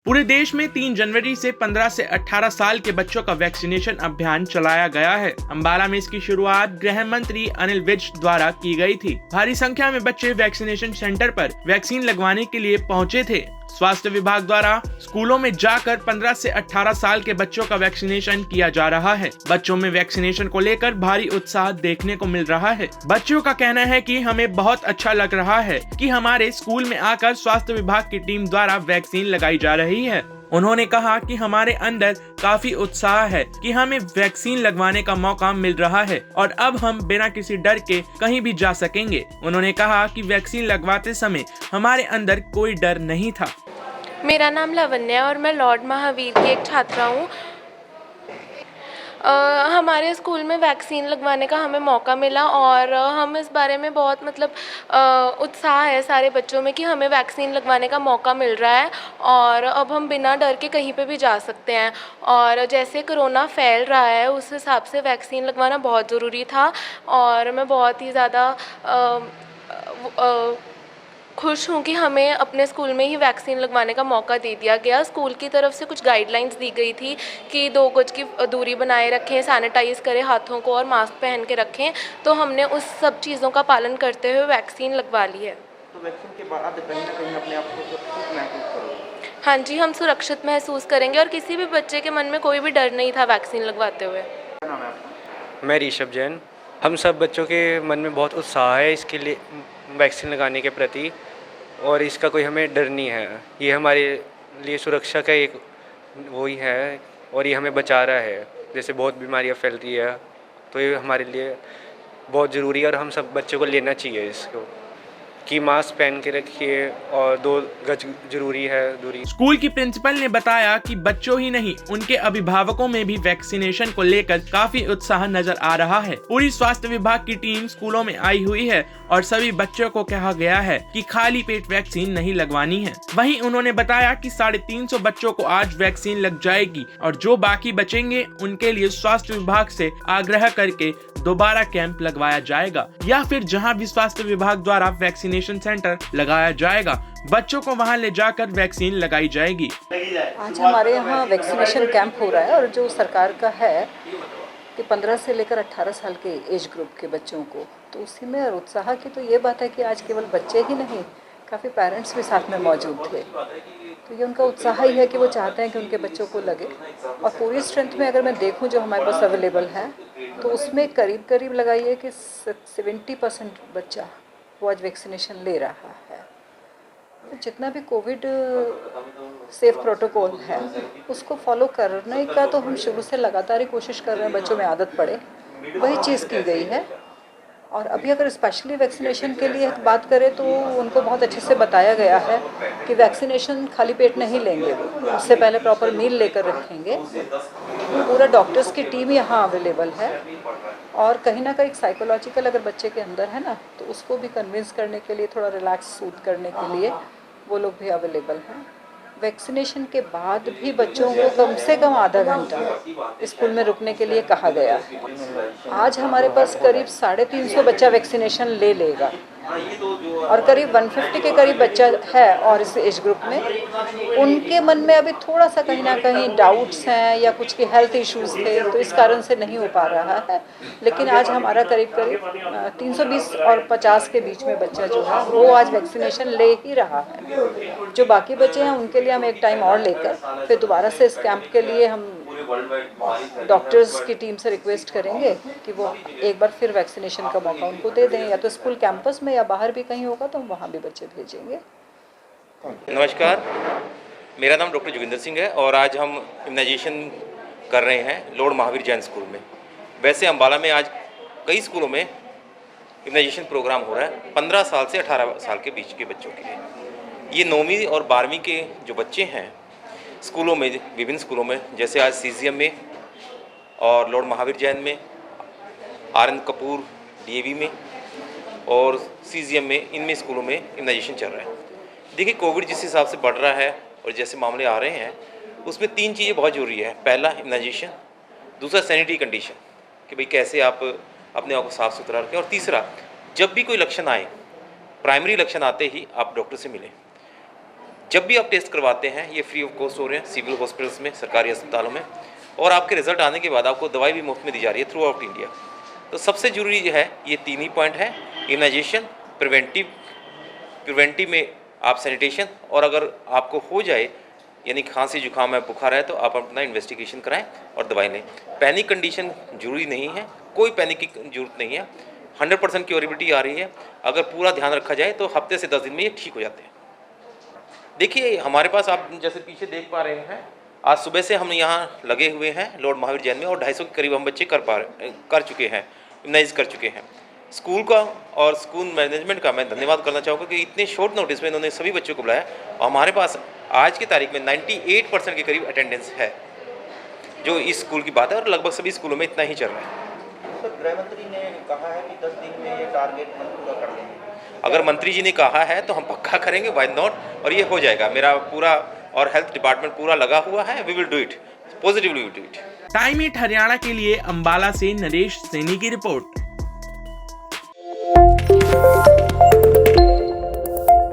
पूरे देश में 3 जनवरी से 15 से 18 साल के बच्चों का वैक्सीनेशन अभियान चलाया गया है। अंबाला में इसकी शुरुआत गृह मंत्री अनिल विज द्वारा की गई थी। भारी संख्या में बच्चे वैक्सीनेशन सेंटर पर वैक्सीन लगवाने के लिए पहुंचे थे। स्वास्थ्य विभाग द्वारा स्कूलों में जाकर 15 से 18 साल के बच्चों का वैक्सीनेशन किया जा रहा है। बच्चों में वैक्सीनेशन को लेकर भारी उत्साह देखने को मिल रहा है। बच्चों का कहना है कि हमें बहुत अच्छा लग रहा है कि हमारे स्कूल में आकर स्वास्थ्य विभाग की टीम द्वारा वैक्सीन लगाई जा रही है। उन्होंने कहा कि हमारे अंदर काफी उत्साह है कि हमें वैक्सीन लगवाने का मौका मिल रहा है और अब हम बिना किसी डर के कहीं भी जा सकेंगे। उन्होंने कहा कि वैक्सीन लगवाते समय हमारे अंदर कोई डर नहीं था। मेरा नाम लावण्य है और मैं लॉर्ड महावीर की एक छात्रा हूँ। हमारे स्कूल में वैक्सीन लगवाने का हमें मौका मिला और हम इस बारे में बहुत उत्साह है सारे बच्चों में कि हमें वैक्सीन लगवाने का मौका मिल रहा है और अब हम बिना डर के कहीं पे भी जा सकते हैं। और जैसे कोरोना फैल रहा है उस हिसाब से वैक्सीन लगवाना बहुत ज़रूरी था और मैं बहुत ही ज़्यादा खुश हूँ कि हमें अपने स्कूल में ही वैक्सीन लगवाने का मौका दे दिया गया। स्कूल की तरफ से कुछ गाइडलाइंस दी गई थी कि 2 गज की दूरी बनाए रखें, सैनिटाइज़ करें हाथों को और मास्क पहन के रखें। तो हमने उस सब चीज़ों का पालन करते हुए वैक्सीन लगवा ली है। तो वैक्सीन के बाद कहीं ना कहीं अपने आप को सुरक्षित महसूस करोगे? हाँ जी, हम सुरक्षित महसूस करेंगे और किसी भी बच्चे के मन में कोई भी डर नहीं था वैक्सीन लगवाते हुए। क्या नाम है आपका? मैं ऋषभ जैन। हम सब बच्चों के मन में बहुत उत्साह है इसके लिए वैक्सीन लगाने के प्रति और इसका कोई हमें डर नहीं है। ये हमारे लिए सुरक्षा का एक वही है और ये हमें बचा रहा है। जैसे बहुत बीमारियां फैल रही है तो ये हमारे लिए बहुत ज़रूरी है और हम सब बच्चों को लेना चाहिए इसको कि मास्क पहन के रखिए और 2 गज जरूरी है दूरी। स्कूल की प्रिंसिपल ने बताया कि बच्चों ही नहीं उनके अभिभावकों में भी वैक्सीनेशन को लेकर काफी उत्साह नजर आ रहा है। पूरी स्वास्थ्य विभाग की टीम स्कूलों में आई हुई है और सभी बच्चों को कहा गया है कि खाली पेट वैक्सीन नहीं लगवानी है। वहीं उन्होंने बताया कि 350 बच्चों को आज वैक्सीन लग जाएगी और जो बाकी बचेंगे उनके लिए स्वास्थ्य विभाग से आग्रह करके दोबारा कैंप लगवाया जाएगा या फिर जहां भी स्वास्थ्य विभाग द्वारा वैक्सीनेशन सेंटर लगाया जाएगा बच्चों को वहां ले जाकर वैक्सीन लगाई जाएगी। आज हमारे यहाँ वैक्सीनेशन कैंप हो रहा है और जो सरकार का है कि 15 से लेकर 18 साल के एज ग्रुप के बच्चों को, तो उसी में उत्साह की तो ये बात है कि आज केवल बच्चे ही नहीं, काफ़ी पेरेंट्स भी साथ में मौजूद थे। तो ये उनका उत्साह ही है कि वो चाहते हैं कि उनके बच्चों को लगे। और पूरी स्ट्रेंथ में अगर मैं देखूं जो हमारे पास अवेलेबल है तो उसमें करीब लगाइए कि 70% बच्चा वो आज वैक्सीनेशन ले रहा है। तो जितना भी कोविड सेफ प्रोटोकॉल है उसको फॉलो करने का तो हम शुरू से लगातार ही कोशिश कर रहे हैं, बच्चों में आदत पड़े, वही चीज़ की गई है। और अभी अगर स्पेशली वैक्सीनेशन के लिए बात करें तो उनको बहुत अच्छे से बताया गया है कि वैक्सीनेशन खाली पेट नहीं लेंगे, वो उससे पहले प्रॉपर मील लेकर रखेंगे। पूरा डॉक्टर्स की टीम यहाँ अवेलेबल है और कहीं ना कहीं साइकोलॉजिकल अगर बच्चे के अंदर है ना तो उसको भी कन्विंस करने के लिए, थोड़ा रिलैक्स सूद करने के लिए वो लोग भी अवेलेबल हैं। वैक्सीनेशन के बाद भी बच्चों को कम से कम आधा घंटा स्कूल में रुकने के लिए कहा गया है। आज हमारे पास करीब 350 बच्चा वैक्सीनेशन ले लेगा और करीब 150 के करीब बच्चा है और इस एज ग्रुप में उनके मन में अभी थोड़ा सा कहीं ना कहीं डाउट्स हैं या कुछ के हेल्थ इश्यूज थे तो इस कारण से नहीं हो पा रहा है। लेकिन आज हमारा करीब 320 और 50 के बीच में बच्चा जो है वो आज वैक्सीनेशन ले ही रहा है। जो बाकी बच्चे हैं उनके लिए हम एक टाइम और लेकर फिर दोबारा से इस कैंप के लिए हम डॉक्टर्स की टीम से रिक्वेस्ट करेंगे कि वो एक बार फिर वैक्सीनेशन का मौका उनको दे दें, या तो स्कूल कैंपस में या बाहर भी कहीं होगा तो हम वहाँ भी बच्चे भेजेंगे। नमस्कार, मेरा नाम डॉक्टर जोगिंदर सिंह है और आज हम इम्यूनाइजेशन कर रहे हैं लॉर्ड महावीर जैन स्कूल में। वैसे अम्बाला में आज कई स्कूलों में इम्यूनाइजेशन प्रोग्राम हो रहा है 15 साल से 18 साल के बीच के बच्चों के लिए। ये 9वीं और 12वीं के जो बच्चे हैं स्कूलों में, विभिन्न स्कूलों में, जैसे आज सीजीएम में और लॉर्ड महावीर जैन में, आरएन कपूर डीएवी में और सीजीएम में, इनमें स्कूलों में इम्यूनाइजेशन चल रहा है। देखिए, कोविड जिस हिसाब से बढ़ रहा है और जैसे मामले आ रहे हैं उसमें 3 चीज़ें बहुत ज़रूरी है। पहला इम्यूनाइजेशन, दूसरा सैनिटरी कंडीशन कि भाई कैसे आप अपने आप को साफ़ सुथरा रखें, और तीसरा जब भी कोई लक्षण आए, प्राइमरी लक्षण आते ही आप डॉक्टर से मिलें। जब भी आप टेस्ट करवाते हैं ये फ्री ऑफ कॉस्ट हो रहे हैं सिविल हॉस्पिटल्स में, सरकारी अस्पतालों में, और आपके रिजल्ट आने के बाद आपको दवाई भी मुफ्त में दी जा रही है थ्रू आउट इंडिया। तो सबसे जरूरी है ये 3 ही पॉइंट है, इम्यूनाइजेशन, प्रिवेंटिव में आप सैनिटेशन, और अगर आपको हो जाए यानी खांसी जुकाम है, बुखार है, तो आप अपना इन्वेस्टिगेशन कराएं और दवाई लें। पैनिक कंडीशन जरूरी नहीं है, कोई पैनिक की जरूरत नहीं है, 100% क्योरेबिलिटी आ रही है। अगर पूरा ध्यान रखा जाए तो हफ्ते से 10 दिन में ये ठीक हो जाते हैं। देखिए हमारे पास आप जैसे पीछे देख पा रहे हैं, आज सुबह से हम यहाँ लगे हुए हैं लॉर्ड महावीर जैन में, और 250 के करीब हम बच्चे कर चुके हैं, इम्यूनाइज कर चुके हैं। स्कूल का और स्कूल मैनेजमेंट का मैं धन्यवाद करना चाहूँगा कि इतने शॉर्ट नोटिस में इन्होंने सभी बच्चों को बुलाया, और हमारे पास आज की तारीख में 98% के करीब अटेंडेंस है, जो इस स्कूल की बात है, और लगभग सभी स्कूलों में इतना ही चल रहा है। सर, गृह मंत्री ने कहा है कि 10 दिन में ये टारगेट हम पूरा कर लेंगे। अगर मंत्री जी ने कहा है तो हम पक्का करेंगे, व्हाई नॉट, और ये हो जाएगा। मेरा पूरा और हेल्थ डिपार्टमेंट पूरा लगा हुआ है, we will do it, positively will do it. Time 8 Haryana के लिए अंबाला से नरेश सैनी की रिपोर्ट।